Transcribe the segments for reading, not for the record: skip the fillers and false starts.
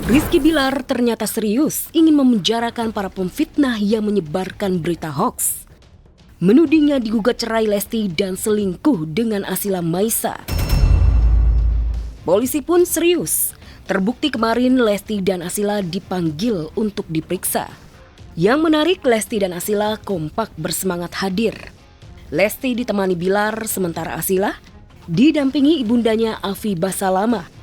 Rizky Bilar ternyata serius ingin memenjarakan para pemfitnah yang menyebarkan berita hoaks. Menudingnya digugat cerai Lesti dan selingkuh dengan Asila Maisa. Polisi pun serius. Terbukti kemarin Lesti dan Asila dipanggil untuk diperiksa. Yang menarik, Lesti dan Asila kompak bersemangat hadir. Lesti ditemani Bilar, sementara Asila didampingi ibundanya Afi Basalama.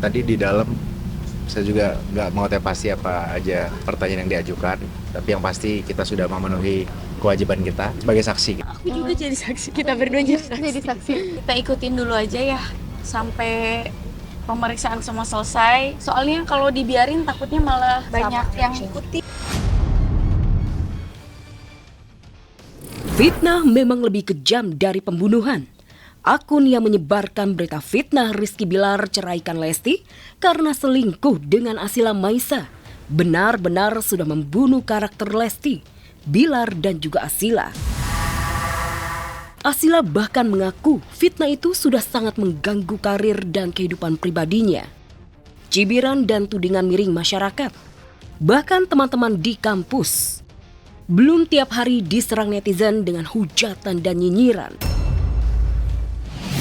Tadi di dalam saya juga nggak mengetahui pasti apa aja pertanyaan yang diajukan, tapi yang pasti kita sudah memenuhi kewajiban kita sebagai saksi. Aku juga jadi saksi, kita berdua jadi saksi. Kita ikutin dulu aja ya sampai pemeriksaan semua selesai. Soalnya kalau dibiarin takutnya malah banyak yang ikuti. Fitnah memang lebih kejam dari pembunuhan. Akun yang menyebarkan berita fitnah Rizky Bilar ceraikan Lesti karena selingkuh dengan Asila Maisa benar-benar sudah membunuh karakter Lesti, Bilar dan juga Asila. Asila bahkan mengaku fitnah itu sudah sangat mengganggu karir dan kehidupan pribadinya. Cibiran dan tudingan miring masyarakat, bahkan teman-teman di kampus, belum tiap hari diserang netizen dengan hujatan dan nyinyiran.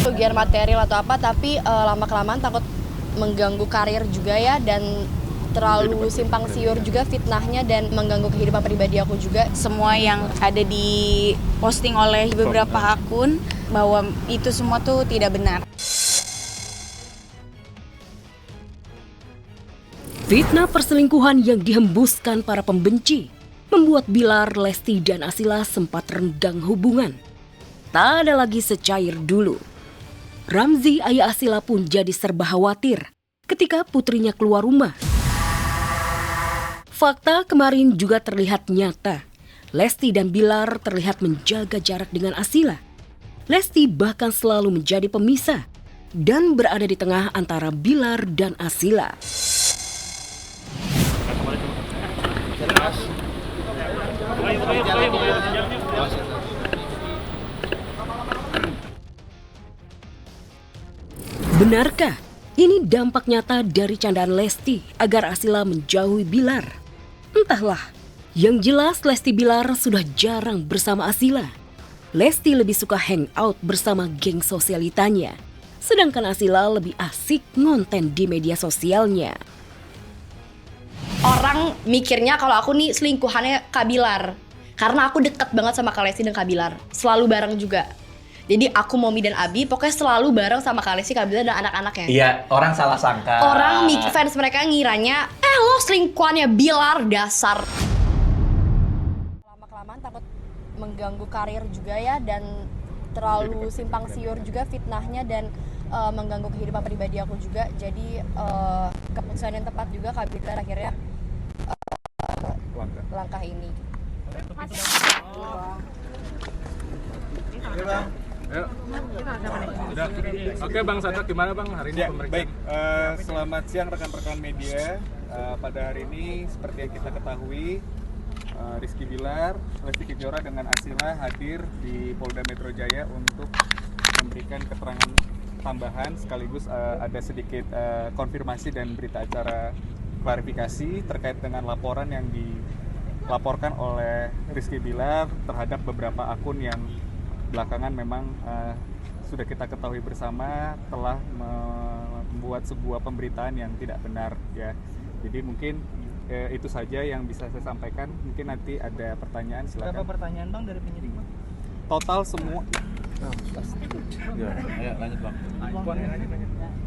Kerugian material atau apa, tapi lama-kelamaan takut mengganggu karir juga ya, dan terlalu simpang siur juga fitnahnya dan mengganggu kehidupan pribadi aku juga. Semua yang ada di posting oleh beberapa akun bahwa itu semua tuh tidak benar. Fitnah perselingkuhan yang dihembuskan para pembenci membuat Bilar, Lesti dan Asila sempat renggang hubungan. Tak ada lagi secair dulu. Ramzi, ayah Asila pun jadi serba khawatir ketika putrinya keluar rumah. Fakta kemarin juga terlihat nyata. Lesti dan Bilar terlihat menjaga jarak dengan Asila. Lesti bahkan selalu menjadi pemisah dan berada di tengah antara Bilar dan Asila. Benarkah ini dampak nyata dari candaan Lesti agar Asila menjauhi Bilar? Entahlah, yang jelas Lesti Bilar sudah jarang bersama Asila. Lesti lebih suka hangout bersama geng sosialitanya, sedangkan Asila lebih asik ngonten di media sosialnya. Orang mikirnya kalau aku nih selingkuhannya Kak Bilar, karena aku deket banget sama Kak Lesti dan Kak Bilar, selalu bareng juga. Jadi aku, Momi dan Abi pokoknya selalu bareng sama Kak Lesti, Kak Bilar dan anak-anaknya. Iya, orang salah sangka. Orang fans mereka ngiranya, lo selingkuhannya Bilar, dasar. Lama-kelamaan takut mengganggu karir juga ya, dan terlalu simpang siur juga fitnahnya dan mengganggu kehidupan pribadi aku juga. Jadi keputusan yang tepat juga Kak Bilar akhirnya langkah ini. Ayo. Oke Bang Sadrak, gimana Bang hari ini pemeriksaan? Baik, selamat siang rekan-rekan media. Pada hari ini seperti yang kita ketahui, Rizky Bilar, Lesti Kejora dengan Asila hadir di Polda Metro Jaya untuk memberikan keterangan tambahan sekaligus ada sedikit konfirmasi dan berita acara klarifikasi terkait dengan laporan yang dilaporkan oleh Rizky Bilar terhadap beberapa akun yang belakangan memang sudah kita ketahui bersama telah membuat sebuah pemberitaan yang tidak benar ya. Jadi mungkin itu saja yang bisa saya sampaikan. Mungkin nanti ada pertanyaan, silakan. Berapa pertanyaan Bang dari penyidik Bang? Total semua. Ayo lanjut Bang.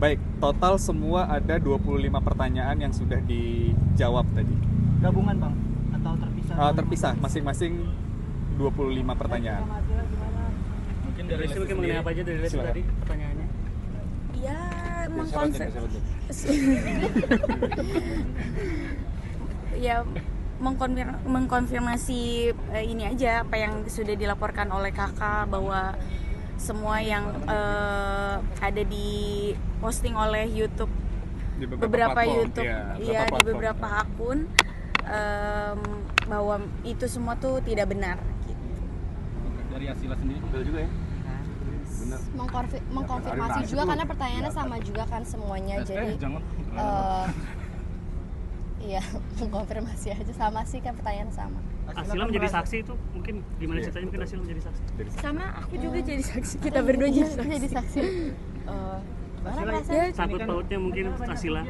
Baik, total semua ada 25 pertanyaan yang sudah dijawab tadi. Gabungan Bang atau terpisah? Terpisah, masing-masing 25 pertanyaan. Mungkin dari Lesti mengenai apa aja dari Lesti tadi pertanyaannya? Ya, mengkonfirmasi ini aja apa yang sudah dilaporkan oleh kakak, bahwa semua yang ada di posting oleh YouTube Di beberapa platform, YouTube ya, di beberapa akun, bahwa itu semua tuh tidak benar gitu. Dari Asila sendiri juga ya? mengkonfirmasi juga karena pertanyaannya sama juga kan semuanya, jadi iya mengkonfirmasi aja sama sih kan pertanyaan sama. Asila menjadi saksi itu mungkin gimana ceritanya, mungkin Asila menjadi saksi? Sama aku juga jadi saksi, kita berdua jadi saksi. Gimana perasaan? Sangkut pautnya mungkin Asila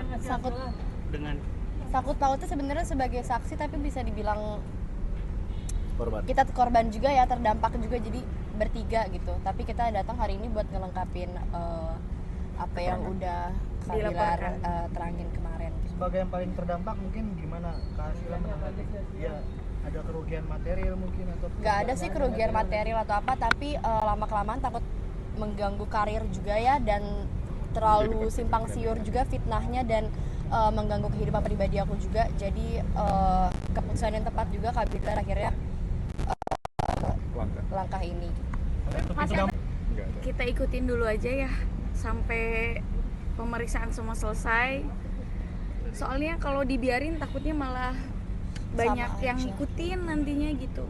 dengan Sangkut pautnya sebenarnya sebagai saksi, tapi bisa dibilang Korban. kita korban juga ya, terdampak juga, jadi bertiga gitu. Tapi kita datang hari ini buat ngelengkapin apa yang udah Kak Bilar terangin kemarin. Sebagai yang paling terdampak mungkin gimana Kak Asila menanggapi? Ya ada kerugian material mungkin atau? Gak ada sih kerugian material atau apa, tapi lama-kelamaan takut mengganggu karir juga ya, dan terlalu simpang siur juga fitnahnya, dan mengganggu kehidupan pribadi aku juga. Jadi keputusan yang tepat juga Kak Bilar akhirnya langkah ini. Kita ikutin dulu aja ya sampai pemeriksaan semua selesai. Soalnya kalau dibiarin takutnya malah banyak Sama yang aja. ngikutin nantinya gitu.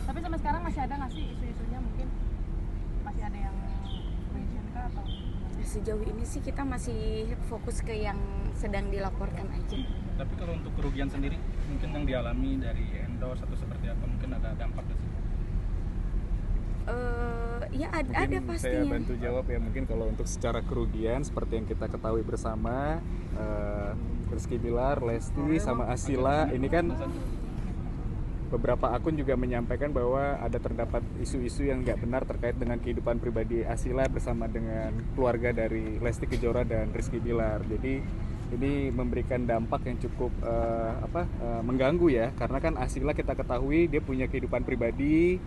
Tapi sampai sekarang masih ada nggak sih isu-isunya, mungkin masih ada yang mention kah atau? Sejauh ini sih kita masih fokus ke yang sedang dilaporkan aja. Tapi kalau untuk kerugian sendiri mungkin yang dialami dari endorse atau seperti apa, mungkin ada dampak di situ? Ya ada Mungkin saya pastinya. bantu jawab ya. Mungkin kalau untuk secara kerugian seperti yang kita ketahui bersama, Rizky Bilar, Lesti sama Asila ini kan beberapa akun juga menyampaikan bahwa ada terdapat isu-isu yang nggak benar terkait dengan kehidupan pribadi Asila bersama dengan keluarga dari Lesti Kejora dan Rizky Bilar. Jadi ini memberikan dampak yang cukup mengganggu ya, karena kan Asila kita ketahui dia punya kehidupan pribadi,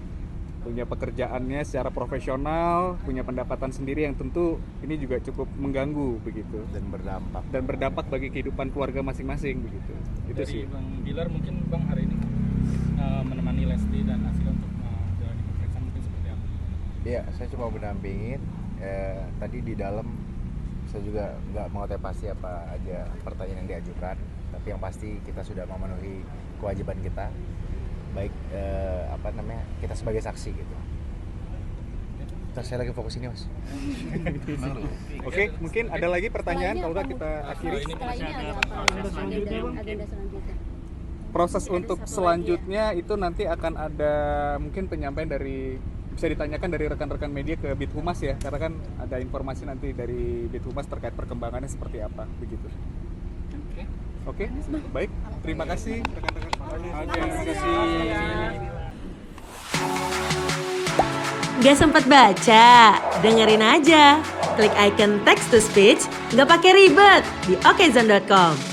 punya pekerjaannya secara profesional, punya pendapatan sendiri yang tentu ini juga cukup mengganggu begitu dan berdampak bagi kehidupan keluarga masing-masing begitu. Itu Dari sih. Bang Bilar mungkin Bang hari ini menemani Lesti dan Asila untuk menjalani pemeriksaan mungkin seperti apa? Iya, saya cuma mendampingin. Tadi di dalam saya juga nggak mengetahui pasti apa aja pertanyaan yang diajukan, tapi yang pasti kita sudah memenuhi kewajiban kita, baik kita sebagai saksi gitu. Terus saya lagi fokus ini, Mas. Oke, mungkin ada lagi pertanyaan, kalau nggak kita akhiri. Setelah ini ada apa? Agenda selanjutnya. Proses untuk selanjutnya itu nanti akan ada mungkin penyampaian dari, bisa ditanyakan dari rekan-rekan media ke Bit Humas ya, karena kan ada informasi nanti dari Bit Humas terkait perkembangannya seperti apa begitu. Oke, baik. Terima kasih rekan-rekan. Terima kasih. Gak sempat baca? Dengerin aja. Klik icon text to speech, gak pakai ribet di okezone.com.